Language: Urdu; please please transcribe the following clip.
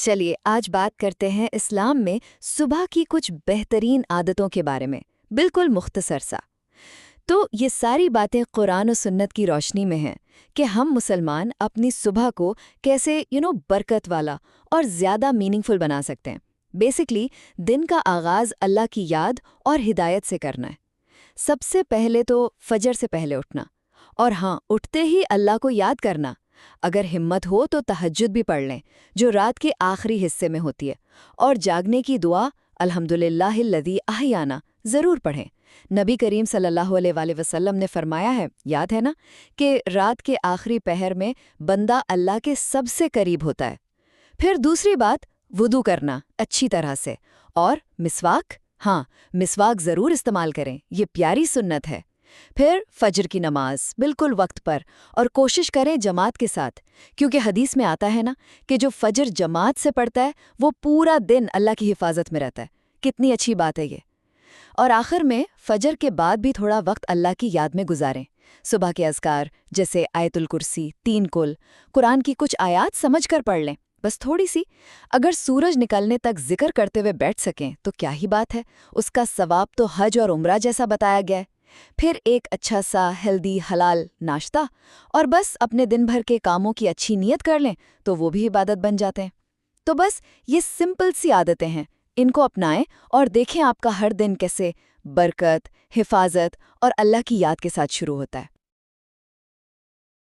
چلیے آج بات کرتے ہیں اسلام میں صبح کی کچھ بہترین عادتوں کے بارے میں، بالکل مختصر سا۔ تو یہ ساری باتیں قرآن و سنت کی روشنی میں ہیں کہ ہم مسلمان اپنی صبح کو کیسے برکت والا اور زیادہ میننگ فل بنا سکتے ہیں۔ بیسکلی دن کا آغاز اللہ کی یاد اور ہدایت سے کرنا ہے۔ سب سے پہلے تو فجر سے پہلے اٹھنا، اور ہاں، اٹھتے ہی اللہ کو یاد کرنا۔ اگر ہمت ہو تو تہجد بھی پڑھ لیں، جو رات کے آخری حصے میں ہوتی ہے، اور جاگنے کی دعا الحمدللہ الذی احیانا ضرور پڑھیں۔ نبی کریم صلی اللہ علیہ وآلہ وسلم نے فرمایا ہے، یاد ہے نا، کہ رات کے آخری پہر میں بندہ اللہ کے سب سے قریب ہوتا ہے۔ پھر دوسری بات، وضو کرنا اچھی طرح سے، اور مسواک، ہاں، مسواک ضرور استعمال کریں، یہ پیاری سنت ہے۔ پھر فجر کی نماز بالکل وقت پر، اور کوشش کریں جماعت کے ساتھ، کیونکہ حدیث میں آتا ہے نا کہ جو فجر جماعت سے پڑھتا ہے وہ پورا دن اللہ کی حفاظت میں رہتا ہے۔ کتنی اچھی بات ہے یہ۔ اور آخر میں فجر کے بعد بھی تھوڑا وقت اللہ کی یاد میں گزاریں۔ صبح کے اذکار جیسے آیت الکرسی، 3 کل، قرآن کی کچھ آیات سمجھ کر پڑھ لیں، بس تھوڑی سی۔ اگر سورج نکلنے تک ذکر کرتے ہوئے بیٹھ سکیں تو کیا ہی بات ہے، اس کا ثواب تو حج اور عمرہ جیسا بتایا گیا ہے۔ پھر ایک اچھا سا ہیلدی حلال ناشتہ، اور بس اپنے دن بھر کے کاموں کی اچھی نیت کر لیں تو وہ بھی عبادت بن جاتے ہیں۔ تو بس یہ سمپل سی عادتیں ہیں، ان کو اپنائیں اور دیکھیں آپ کا ہر دن کیسے برکت، حفاظت اور اللہ کی یاد کے ساتھ شروع ہوتا ہے۔